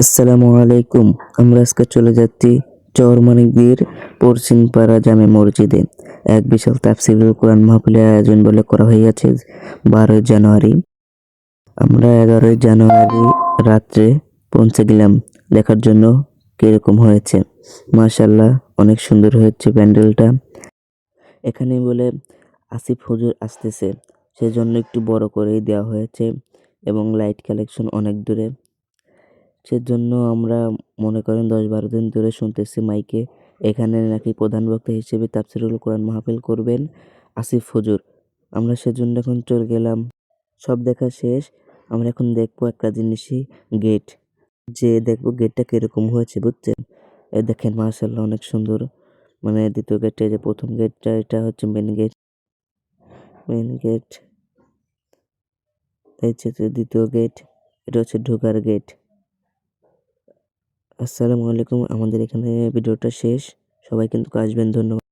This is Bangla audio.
আসসালামু আলাইকুম। আমরা আজকে চলে যাচ্ছি চরমানিকদির পশ্চিমপাড়া জামে মসজিদে। এক বিশাল তাফসীরুল কোরআন মাহফিলের আয়োজন বলে করা হয়েছে 12 জানুয়ারি। আমরা 11 জানুয়ারি রাত্রে পৌঁছে গেলাম দেখার জন্য কিরকম হয়েছে। মাশাআল্লাহ অনেক সুন্দর হয়েছে প্যান্ডেলটা। এখানে বলে আসিফ হুজুর আসতেছে, সেজন্য একটু বড় করেই দেওয়া হয়েছে এবং লাইট কালেকশন অনেক দূরে। সেজন্য আমরা মনে করেন 10-12 দিন ধরে শুনতেছি মাইকে এখানে নাকি প্রধান বক্তা হিসেবে তাফসীরুল কোরআন মাহফিল করবেন আসিফ হুজুর। আমরা সেজন্য এখন চলে গেলাম। সব দেখা শেষ। আমরা এখন দেখবো একটা জিনিসই, গেট। যে দেখবো গেটটা কিরকম হয়েছে, বুঝছেন? এই দেখেন মাশাআল্লাহ অনেক সুন্দর। মানে দ্বিতীয় গেটে যে প্রথম গেটটা এটা হচ্ছে মেন গেট। মেন গেট এই হচ্ছে দ্বিতীয় গেট। এটা হচ্ছে ঢোকার গেট। আসসালামু আলাইকুম। আমাদের এখানে ভিডিওটা শেষ। সবাই কিন্তু আসবেন। ধন্যবাদ।